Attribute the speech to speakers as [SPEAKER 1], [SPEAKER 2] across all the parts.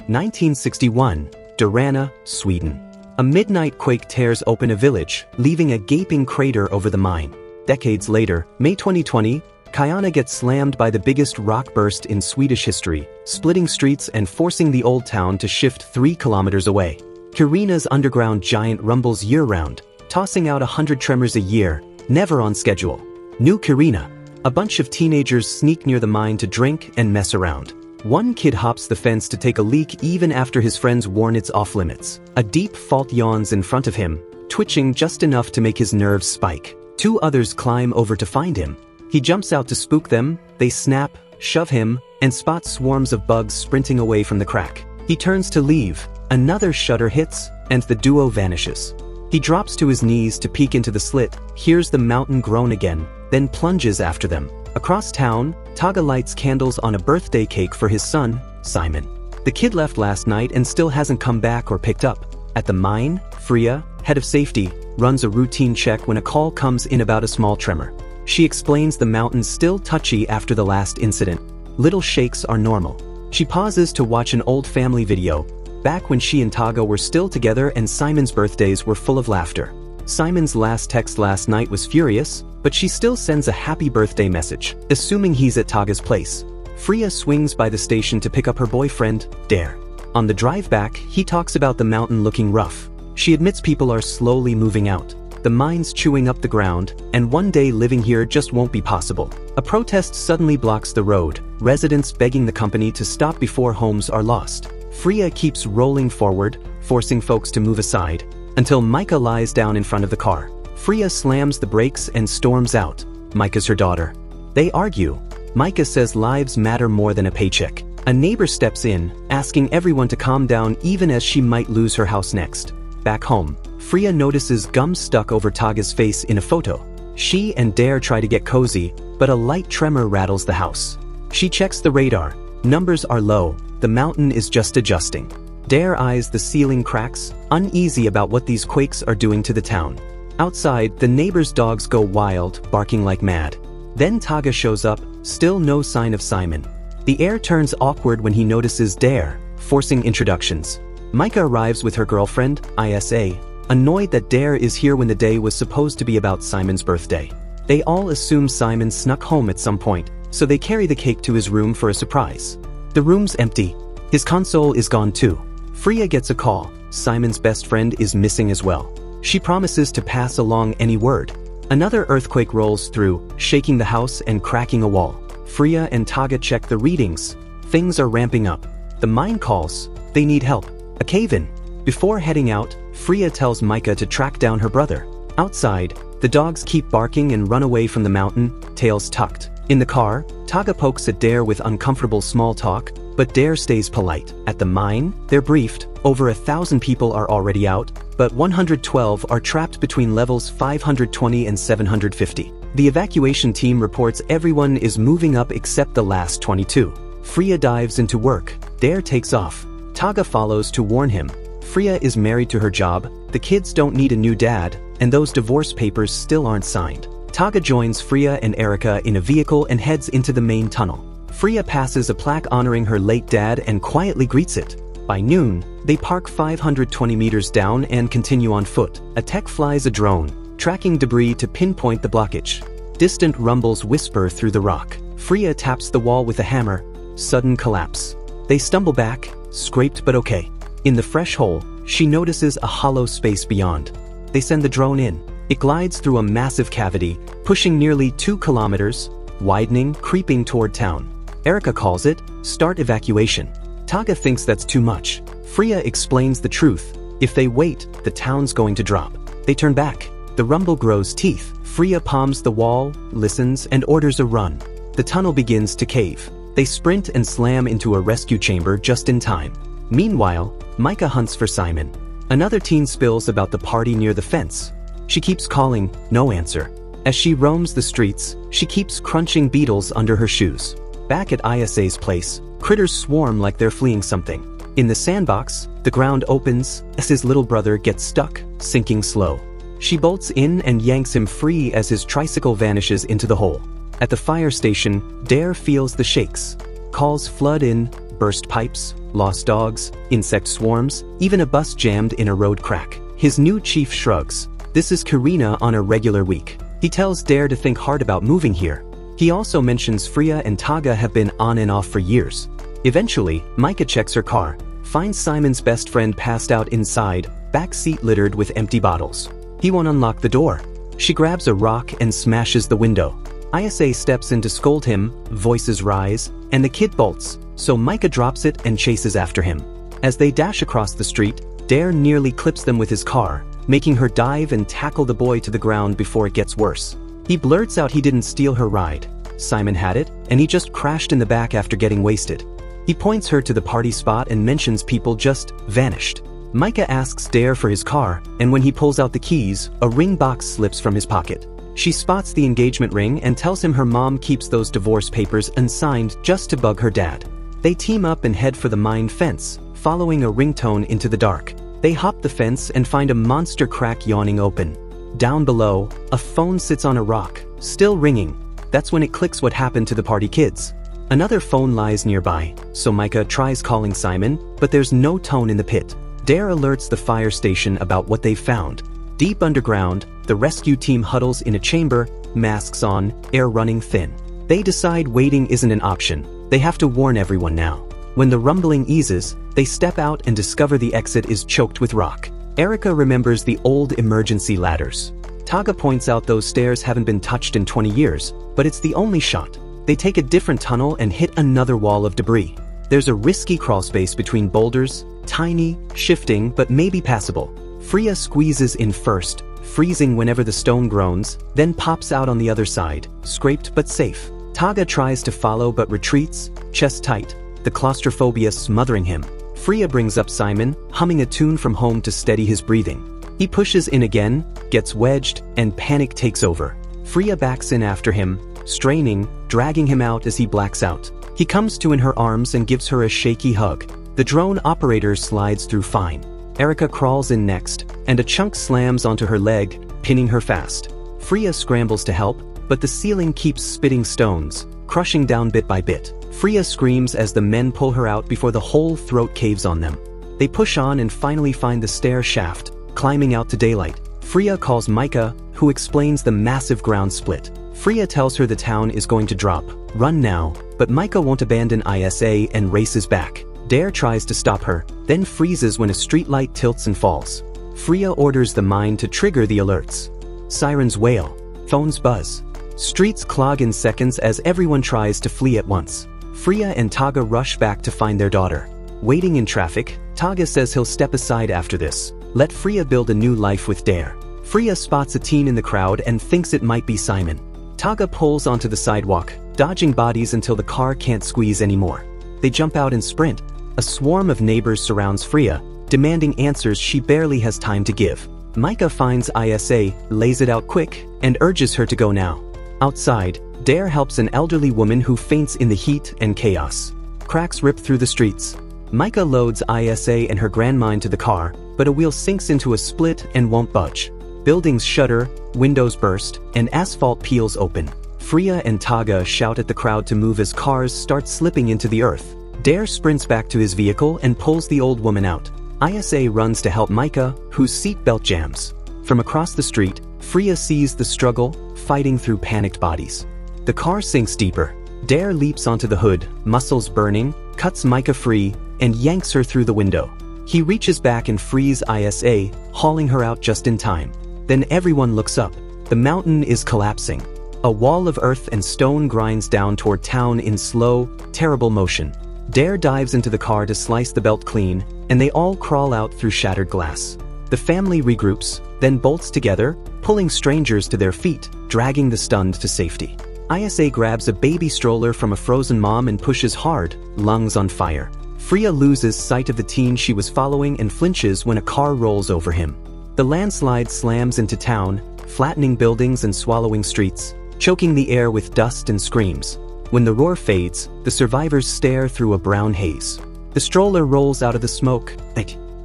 [SPEAKER 1] 1961, Dalarna, Sweden. A midnight quake tears open a village, leaving a gaping crater over the mine. Decades later, May 2020, Kiruna gets slammed by the biggest rock burst in Swedish history, splitting streets and forcing the old town to shift 3 kilometers away. Kiruna's underground giant rumbles year-round, tossing out 100 tremors a year, never on schedule. New Kiruna. A bunch of teenagers sneak near the mine to drink and mess around. One kid hops the fence to take a leak even after his friends warn it's off-limits. A deep fault yawns in front of him, twitching just enough to make his nerves spike. 2 others climb over to find him. He jumps out to spook them, they snap, shove him, and spots swarms of bugs sprinting away from the crack. He turns to leave, another shutter hits, and the duo vanishes. He drops to his knees to peek into the slit, hears the mountain groan again, then plunges after them. Across town, Tage lights candles on a birthday cake for his son, Simon. The kid left last night and still hasn't come back or picked up. At the mine, Freya, head of safety, runs a routine check when a call comes in about a small tremor. She explains the mountain's still touchy after the last incident. Little shakes are normal. She pauses to watch an old family video, back when she and Tage were still together and Simon's birthdays were full of laughter. Simon's last text last night was furious, but she still sends a happy birthday message, assuming he's at Tage's place. Freya swings by the station to pick up her boyfriend, Dare. On the drive back, he talks about the mountain looking rough. She admits people are slowly moving out. The mine's chewing up the ground, and one day living here just won't be possible. A protest suddenly blocks the road, residents begging the company to stop before homes are lost. Freya keeps rolling forward, forcing folks to move aside, until Micah lies down in front of the car. Freya slams the brakes and storms out. Micah's her daughter. They argue. Micah says lives matter more than a paycheck. A neighbor steps in, asking everyone to calm down even as she might lose her house next. Back home, Freya notices gum stuck over Tage's face in a photo. She and Dare try to get cozy, but a light tremor rattles the house. She checks the radar. Numbers are low. The mountain is just adjusting. Dare eyes the ceiling cracks, uneasy about what these quakes are doing to the town. Outside, the neighbors' dogs go wild, barking like mad. Then Tage shows up, still no sign of Simon. The air turns awkward when he notices Dare, forcing introductions. Micah arrives with her girlfriend, Isa, annoyed that Dare is here when the day was supposed to be about Simon's birthday. They all assume Simon snuck home at some point, so they carry the cake to his room for a surprise. The room's empty. His console is gone too. Freya gets a call. Simon's best friend is missing as well. She promises to pass along any word. Another earthquake rolls through, shaking the house and cracking a wall. Freya and Tage check the readings. Things are ramping up. The mine calls. They need help. A cave-in. Before heading out, Freya tells Micah to track down her brother. Outside, the dogs keep barking and run away from the mountain, tails tucked. In the car, Tage pokes at Dare with uncomfortable small talk, but Dare stays polite. At the mine, they're briefed. Over 1,000 people are already out, but 112 are trapped between levels 520 and 750. The evacuation team reports everyone is moving up except the last 22. Freya dives into work. Dare takes off. Tage follows to warn him. Freya is married to her job, the kids don't need a new dad, and those divorce papers still aren't signed. Tage joins Freya and Erica in a vehicle and heads into the main tunnel. Freya passes a plaque honoring her late dad and quietly greets it. By noon, they park 520 meters down and continue on foot. A tech flies a drone, tracking debris to pinpoint the blockage. Distant rumbles whisper through the rock. Freya taps the wall with a hammer. Sudden collapse. They stumble back, scraped but okay. In the fresh hole, she notices a hollow space beyond. They send the drone in. It glides through a massive cavity, pushing nearly 2 kilometers, widening, creeping toward town. Erica calls it, start evacuation. Tage thinks that's too much. Freya explains the truth. If they wait, the town's going to drop. They turn back. The rumble grows teeth. Freya palms the wall, listens, and orders a run. The tunnel begins to cave. They sprint and slam into a rescue chamber just in time. Meanwhile, Micah hunts for Simon. Another teen spills about the party near the fence. She keeps calling, no answer. As she roams the streets, she keeps crunching beetles under her shoes. Back at Isa's place, critters swarm like they're fleeing something. In the sandbox, the ground opens as his little brother gets stuck, sinking slow. She bolts in and yanks him free as his tricycle vanishes into the hole. At the fire station, Dare feels the shakes. Calls flood in, burst pipes, lost dogs, insect swarms, even a bus jammed in a road crack. His new chief shrugs. This is Karina on a regular week. He tells Dare to think hard about moving here. He also mentions Freya and Taga have been on and off for years. Eventually, Micah checks her car, finds Simon's best friend passed out inside, back seat littered with empty bottles. He won't unlock the door. She grabs a rock and smashes the window. Isa steps in to scold him, voices rise, and the kid bolts, so Micah drops it and chases after him. As they dash across the street, Dare nearly clips them with his car, making her dive and tackle the boy to the ground before it gets worse. He blurts out he didn't steal her ride. Simon had it, and he just crashed in the back after getting wasted. He points her to the party spot and mentions people just vanished. Micah asks Dare for his car, and when he pulls out the keys, a ring box slips from his pocket. She spots the engagement ring and tells him her mom keeps those divorce papers unsigned just to bug her dad. They team up and head for the mine fence, following a ringtone into the dark. They hop the fence and find a monster crack yawning open. Down below, a phone sits on a rock, still ringing. That's when it clicks what happened to the party kids. Another phone lies nearby, so Micah tries calling Simon, but there's no tone in the pit. Dare alerts the fire station about what they've found. Deep underground, the rescue team huddles in a chamber, masks on, air running thin. They decide waiting isn't an option. They have to warn everyone now. When the rumbling eases, they step out and discover the exit is choked with rock. Erica remembers the old emergency ladders. Taga points out those stairs haven't been touched in 20 years, but it's the only shot. They take a different tunnel and hit another wall of debris. There's a risky crawlspace between boulders, tiny, shifting, but maybe passable. Freya squeezes in first, freezing whenever the stone groans, then pops out on the other side, scraped but safe. Taga tries to follow but retreats, chest tight, the claustrophobia smothering him. Freya brings up Simon, humming a tune from home to steady his breathing. He pushes in again, gets wedged, and panic takes over. Freya backs in after him, straining, dragging him out as he blacks out. He comes to in her arms and gives her a shaky hug. The drone operator slides through fine. Erica crawls in next, and a chunk slams onto her leg, pinning her fast. Freya scrambles to help, but the ceiling keeps spitting stones, crushing down bit by bit. Freya screams as the men pull her out before the whole throat caves on them. They push on and finally find the stair shaft, climbing out to daylight. Freya calls Micah, who explains the massive ground split. Freya tells her the town is going to drop. Run now, but Micah won't abandon Isa and races back. Dare tries to stop her, then freezes when a streetlight tilts and falls. Freya orders the mine to trigger the alerts. Sirens wail. Phones buzz. Streets clog in seconds as everyone tries to flee at once. Freya and Taga rush back to find their daughter. Waiting in traffic, Taga says he'll step aside after this. Let Freya build a new life with Dare. Freya spots a teen in the crowd and thinks it might be Simon. Taga pulls onto the sidewalk, dodging bodies until the car can't squeeze anymore. They jump out and sprint. A swarm of neighbors surrounds Freya, demanding answers she barely has time to give. Micah finds Isa, lays it out quick, and urges her to go now. Outside, Dare helps an elderly woman who faints in the heat and chaos. Cracks rip through the streets. Micah loads Isa and her grandma into the car, but a wheel sinks into a split and won't budge. Buildings shudder, windows burst, and asphalt peels open. Freya and Taga shout at the crowd to move as cars start slipping into the earth. Dare sprints back to his vehicle and pulls the old woman out. Isa runs to help Micah, whose seatbelt jams. From across the street, Freya sees the struggle, fighting through panicked bodies. The car sinks deeper. Dare leaps onto the hood, muscles burning, cuts Micah free, and yanks her through the window. He reaches back and frees Isa, hauling her out just in time. Then everyone looks up. The mountain is collapsing. A wall of earth and stone grinds down toward town in slow, terrible motion. Dare dives into the car to slice the belt clean, and they all crawl out through shattered glass. The family regroups, then bolts together, pulling strangers to their feet, dragging the stunned to safety. Isa grabs a baby stroller from a frozen mom and pushes hard, lungs on fire. Freya loses sight of the teen she was following and flinches when a car rolls over him. The landslide slams into town, flattening buildings and swallowing streets, choking the air with dust and screams. When the roar fades, the survivors stare through a brown haze. The stroller rolls out of the smoke.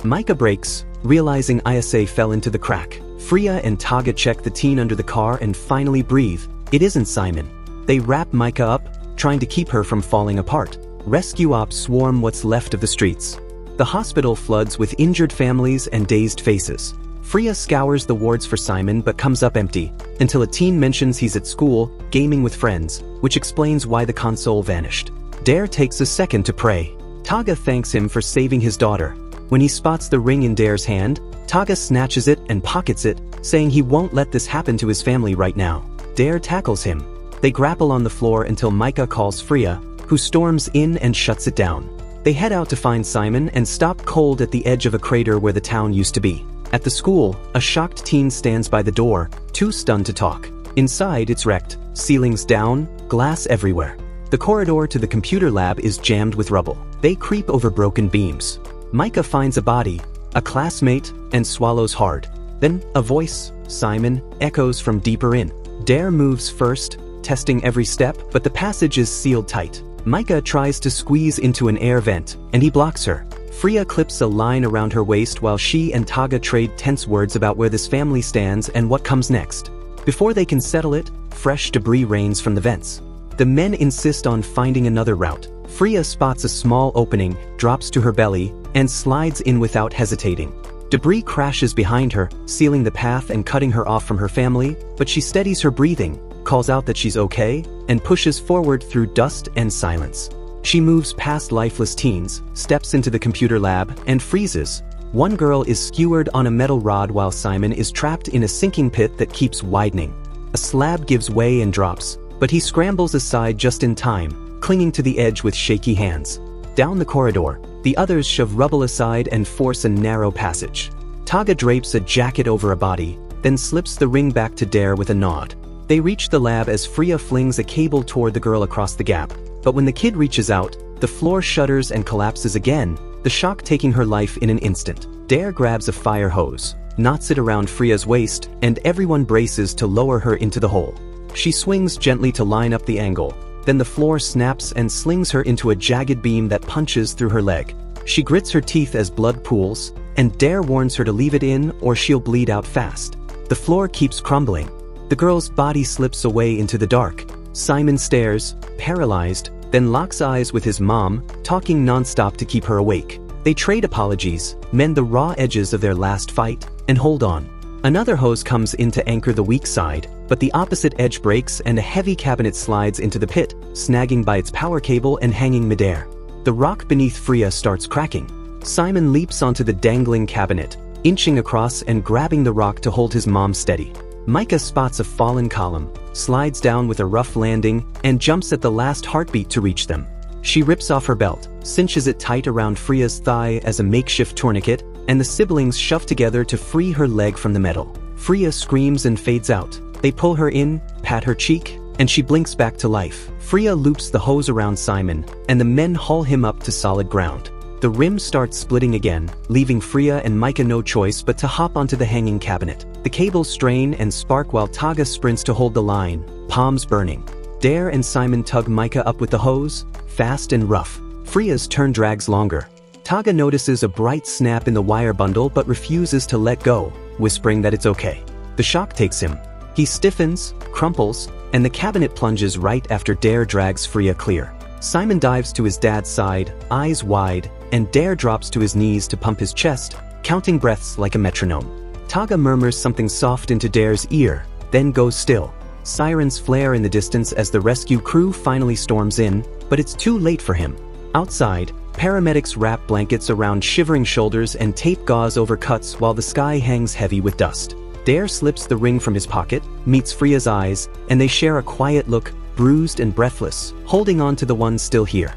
[SPEAKER 1] Micah brakes, realizing Isa fell into the crack. Freya and Taga check the teen under the car and finally breathe. It isn't Simon. They wrap Micah up, trying to keep her from falling apart. Rescue ops swarm what's left of the streets. The hospital floods with injured families and dazed faces. Freya scours the wards for Simon but comes up empty, until a teen mentions he's at school, gaming with friends, which explains why the console vanished. Dare takes a second to pray. Taga thanks him for saving his daughter. When he spots the ring in Dare's hand, Taga snatches it and pockets it, saying he won't let this happen to his family right now. Dare tackles him. They grapple on the floor until Micah calls Freya, who storms in and shuts it down. They head out to find Simon and stop cold at the edge of a crater where the town used to be. At the school, a shocked teen stands by the door, too stunned to talk. Inside, it's wrecked, ceilings down, glass everywhere. The corridor to the computer lab is jammed with rubble. They creep over broken beams. Micah finds a body, a classmate, and swallows hard. Then, a voice, Simon, echoes from deeper in. Dare moves first, testing every step, but the passage is sealed tight. Micah tries to squeeze into an air vent, and he blocks her. Freya clips a line around her waist while she and Taga trade tense words about where this family stands and what comes next. Before they can settle it, fresh debris rains from the vents. The men insist on finding another route. Freya spots a small opening, drops to her belly, and slides in without hesitating. Debris crashes behind her, sealing the path and cutting her off from her family, but she steadies her breathing, calls out that she's okay, and pushes forward through dust and silence. She moves past lifeless teens, steps into the computer lab, and freezes. One girl is skewered on a metal rod while Simon is trapped in a sinking pit that keeps widening. A slab gives way and drops, but he scrambles aside just in time, clinging to the edge with shaky hands. Down the corridor, the others shove rubble aside and force a narrow passage. Taga drapes a jacket over a body, then slips the ring back to Dare with a nod. They reach the lab as Freya flings a cable toward the girl across the gap. But when the kid reaches out, the floor shudders and collapses again, the shock taking her life in an instant. Dare grabs a fire hose, knots it around Freya's waist, and everyone braces to lower her into the hole. She swings gently to line up the angle. Then the floor snaps and slings her into a jagged beam that punches through her leg. She grits her teeth as blood pools, and Dare warns her to leave it in or she'll bleed out fast. The floor keeps crumbling. The girl's body slips away into the dark. Simon stares, paralyzed, then locks eyes with his mom, talking nonstop to keep her awake. They trade apologies, mend the raw edges of their last fight, and hold on. Another hose comes in to anchor the weak side, but the opposite edge breaks and a heavy cabinet slides into the pit, snagging by its power cable and hanging midair. The rock beneath Freya starts cracking. Simon leaps onto the dangling cabinet, inching across and grabbing the rock to hold his mom steady. Micah spots a fallen column, slides down with a rough landing, and jumps at the last heartbeat to reach them. She rips off her belt, cinches it tight around Freya's thigh as a makeshift tourniquet, and the siblings shove together to free her leg from the metal. Freya screams and fades out. They pull her in, pat her cheek, and she blinks back to life. Freya loops the hose around Simon, and the men haul him up to solid ground. The rim starts splitting again, leaving Freya and Micah no choice but to hop onto the hanging cabinet. The cables strain and spark while Taga sprints to hold the line, palms burning. Dare and Simon tug Micah up with the hose, fast and rough. Freya's turn drags longer. Taga notices a bright snap in the wire bundle but refuses to let go, whispering that it's okay. The shock takes him. He stiffens, crumples, and the cabinet plunges right after Dare drags Freya clear. Simon dives to his dad's side, eyes wide, and Dare drops to his knees to pump his chest, counting breaths like a metronome. Taga murmurs something soft into Dare's ear, then goes still. Sirens flare in the distance as the rescue crew finally storms in, but it's too late for him. Outside, paramedics wrap blankets around shivering shoulders and tape gauze over cuts while the sky hangs heavy with dust. Dare slips the ring from his pocket, meets Freya's eyes, and they share a quiet look, bruised and breathless, holding on to the one still here.